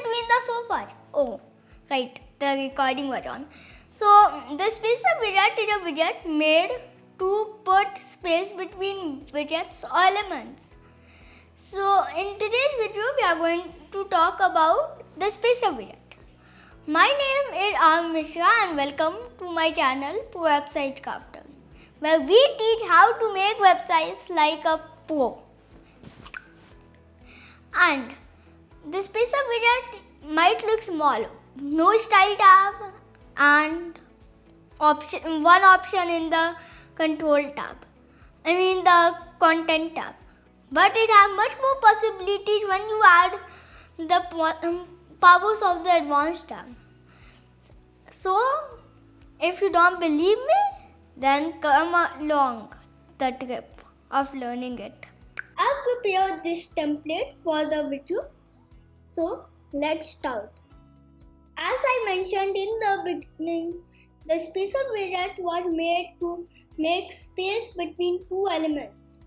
between the sofas. Oh, right, the recording was on. So the spacer widget is a widget made to put space between widgets or elements. So in today's video, we are going to talk about the spacer widget. My name is Am Mishra and welcome to my channel Website Crafter, where we teach how to make websites like a pro. And the spacer widget might look small, no style tab and one option in the control tab. The content tab. But it has much more possibilities when you add the powers of the advanced tab. So, if you don't believe me, then come along the trip of learning it. I've prepared this template for the video. So, let's start. As I mentioned in the beginning, the spacer widget was made to make space between two elements.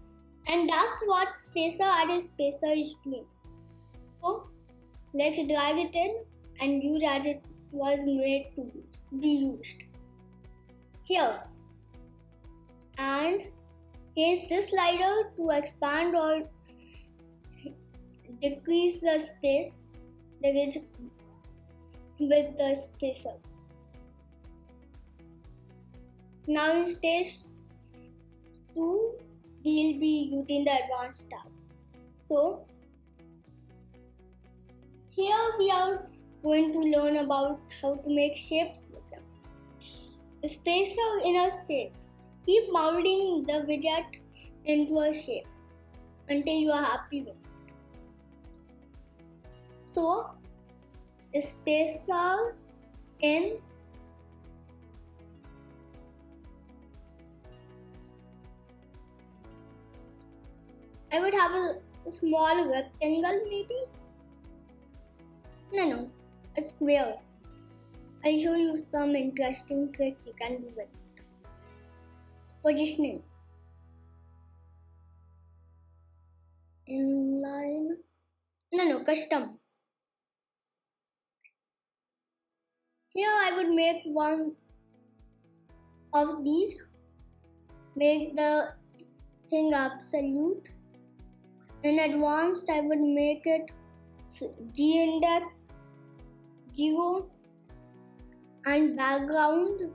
And that's what spacer added spacer is doing. So, let's drag it in and use as it was made to be used. Here. And change this slider to expand or decrease the space with the spacer. Now in stage 2, we'll be using the advanced tab. So here we are going to learn about how to make shapes with them. Spacer in a shape. Keep molding the widget into a shape until you are happy with it. So, spacer in I would have a small rectangle maybe. No, a square. I'll show you some interesting trick you can do with it. Positioning. Inline. Custom. Here I would make one of these. Make the thing absolute. In advanced, I would make it G-index 0 and background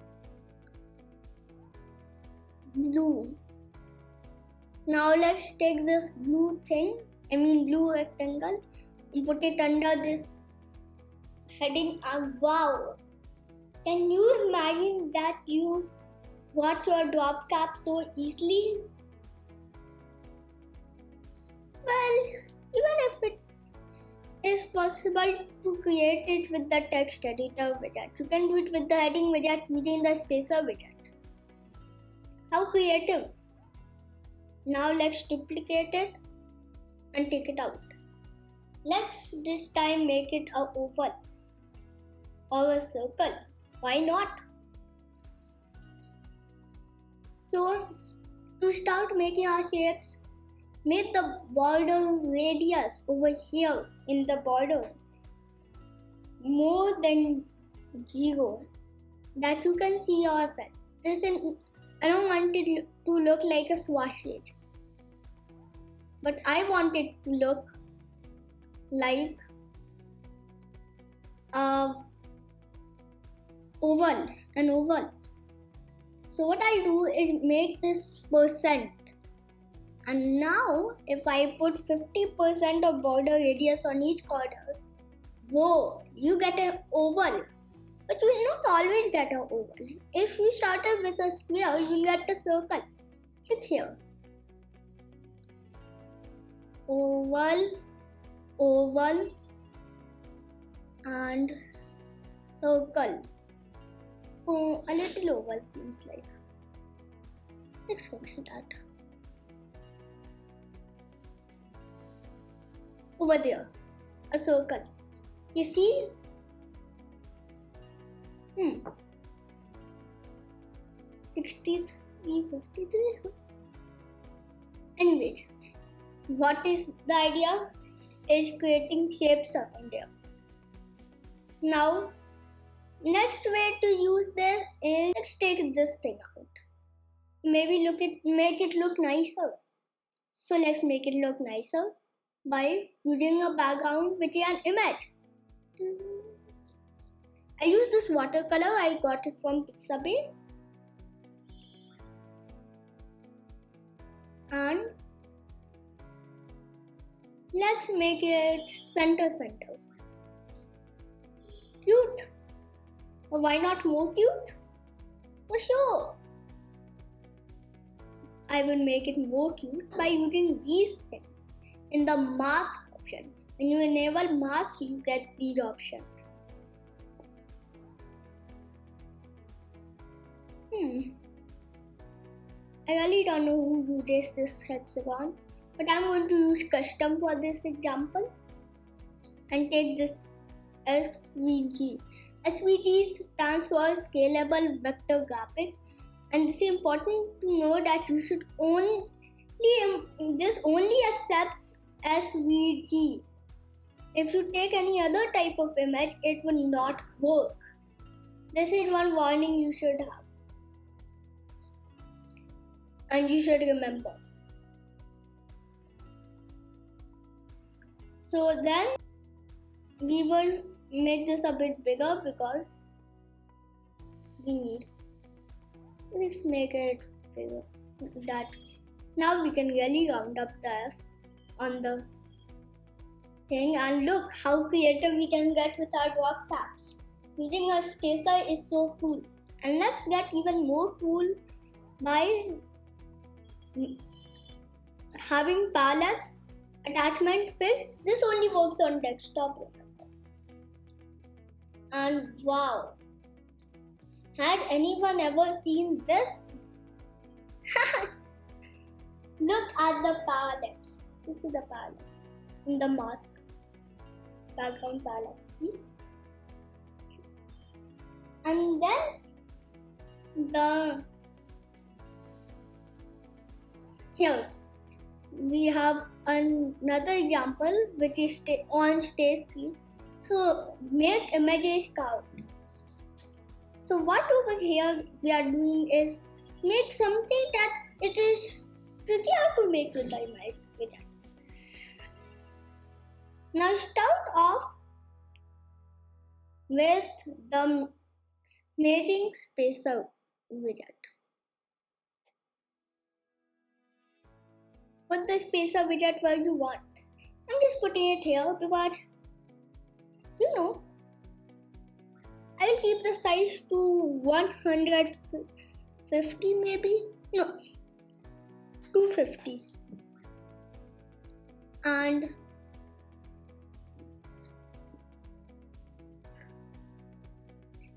blue. Now let's take this blue thing, blue rectangle, and put it under this heading. And wow! Can you imagine that you got your drop cap so easily? Well, even if it is possible to create it with the text editor widget, you can do it with the heading widget using the spacer widget. How creative! Now let's duplicate it and take it out. Let's this time make it an oval or a circle. Why not? So, to start making our shapes, make the border radius over here in the border more than 0, that you can see your effect. I don't want it to look like a swashage, but I want it to look like an oval. So what I do is make this percent. And now, if I put 50% of border radius on each corner, whoa, you get an oval. But you will not always get an oval. If you started with a square, you will get a circle. Click here. Oval, and circle. Oh, a little oval seems like. Let's fix that. Over there, a circle. You see? 63, 53. Anyways, what is the idea? Is creating shapes around there. Now, next way to use this is let's take this thing out. Maybe make it look nicer. So let's make it look nicer by using a background which is an image. I use this watercolor. I got it from Pixabay. And let's make it center. Cute. Why not more cute? For sure. I will make it more cute by using these things in the mask option. When you enable mask, you get these options. I really don't know who uses this hexagon, but I'm going to use custom for this example and take this SVG. SVG stands for Scalable Vector Graphic, and it's important to know that you should this only accepts SVG. If you take any other type of image, it will not work. This is one warning you should have. And you should remember. So then we will make this a bit bigger because we need. Let's make it bigger. That now we can really round up the F on the thing, and look how creative we can get with our dwarf caps. Using a spacer is so cool. And let's get even more cool by having parallax attachment fixed. This only works on desktop, remember. And wow, has anyone ever seen this? Look at the parallax. This is the parallax in the mask. Background parallax. See? And then here we have another example which is on stage 3. So make images count. So what over here we are doing is make something that it is trickier to make with the image widget. Now start off with the merging spacer widget. Put the spacer widget where you want. I'm just putting it here because, you know, I will keep the size to 150 maybe. No, 250. And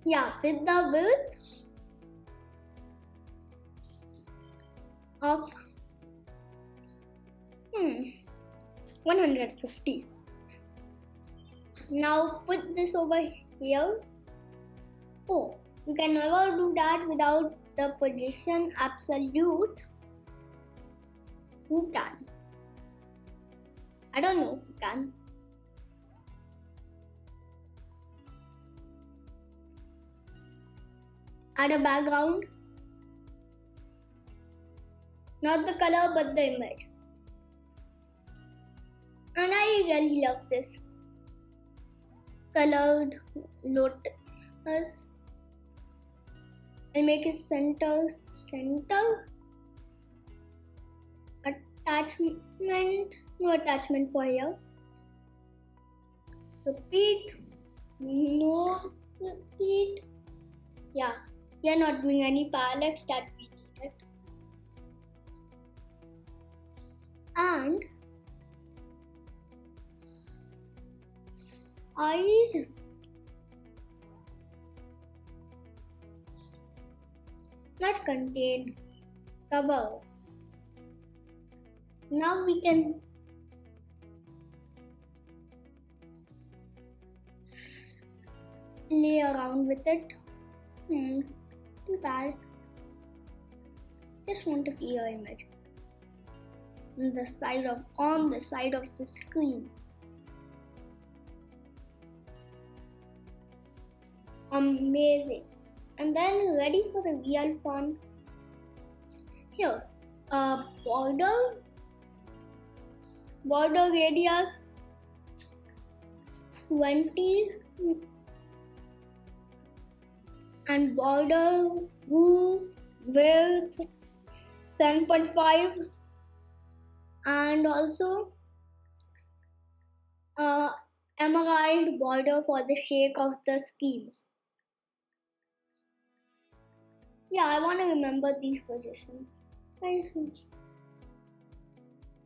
yeah, with the width of 150. Now put this over here. Oh, you can never do that without the position absolute. Who can? I don't know who can. Add a background. Not the color but the image. And I really love this colored lotus. I'll make it center. Attachment, no attachment for here. Repeat, no repeat. Yeah, we are not doing any parallax that we needed. And size not contain cover. Now we can play around with it. Too bad. Just want a clear image on the side of the screen. Amazing. And then ready for the real fun. Here, border radius 20 and border roof width 7.5 and also emerald border for the shake of the scheme. Yeah, I want to remember these positions. I see.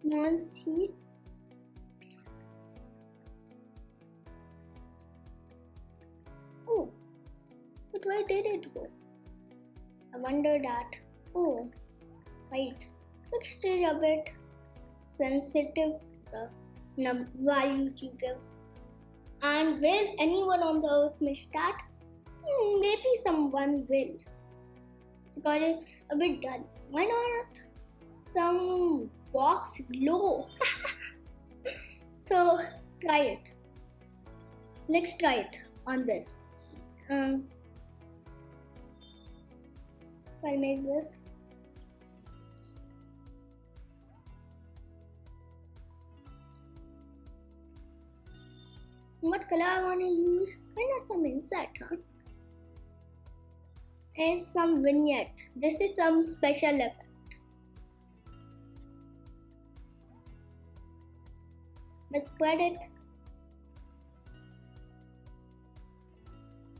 Not see. Oh, but where did it go? I wonder that. Oh, right. Fixed it a bit sensitive to the values you give. And will anyone on the earth miss that? Maybe someone will. Because it's a bit dull. Why not some box glow? So try it. Let's try it on this. So I'll make this. What color I want to use? Kind of some insect, huh? Here's some vignette. This is some special effect. Let's spread it.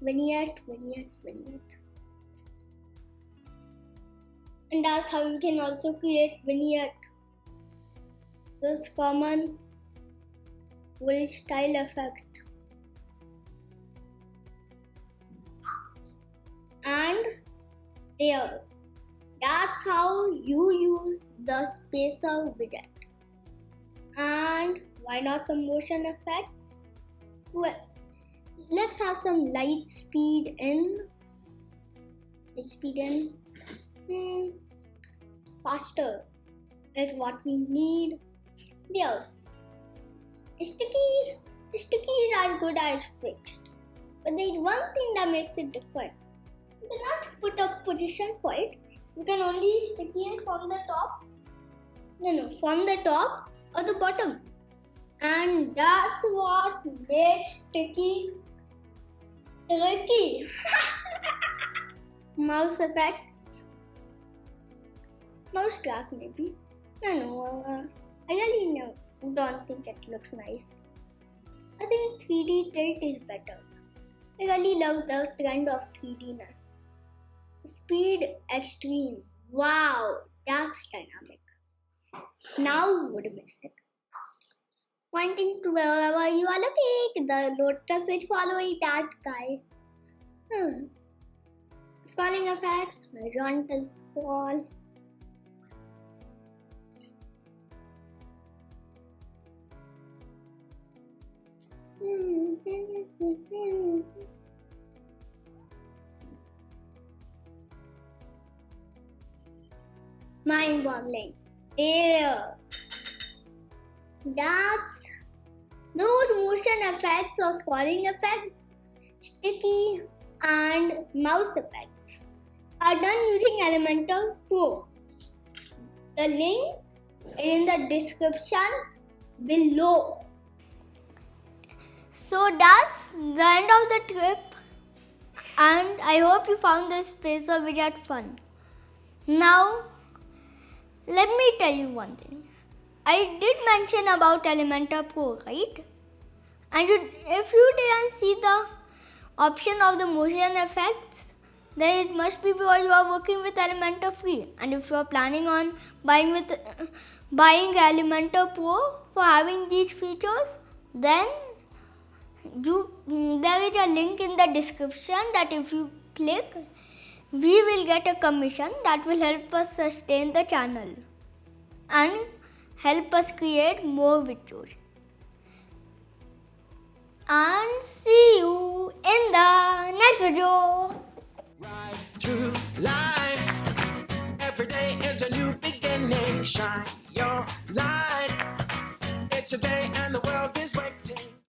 Vignette. And that's how you can also create vignette. This common will style effect. And there. That's how you use the spacer widget. And why not some motion effects? Well, let's have some light speed in. Faster. It's what we need. There. Sticky is as good as fixed. But there's one thing that makes it different. You cannot put a position for it. You can only sticky it from the top. From the top or the bottom. And that's what makes sticky tricky. Mouse effects. Mouse track maybe. I really don't think it looks nice. I think 3D tilt is better. I really love the trend of 3D-ness. Speed extreme. Wow, that's dynamic. Now you would miss it. Pointing to wherever you are looking, the lotus is following that guy. Scrolling effects, horizontal scroll. Mind-boggling. There. That's those motion effects or scrolling effects, sticky and mouse effects are done using Elementor Pro. The link is in the description below. So that's the end of the trip, and I hope you found this spacer widget fun. Now, let me tell you one thing. I did mention about Elementor Pro, right? And if you didn't see the option of the motion effects, then it must be because you are working with Elementor Free. And if you are planning on buying Elementor Pro for having these features, then there is a link in the description that if you click, we will get a commission that will help us sustain the channel and help us create more videos. And see you in the next video. Right through life, every day is a new beginning. Shine your light. It's a day and the world is waiting.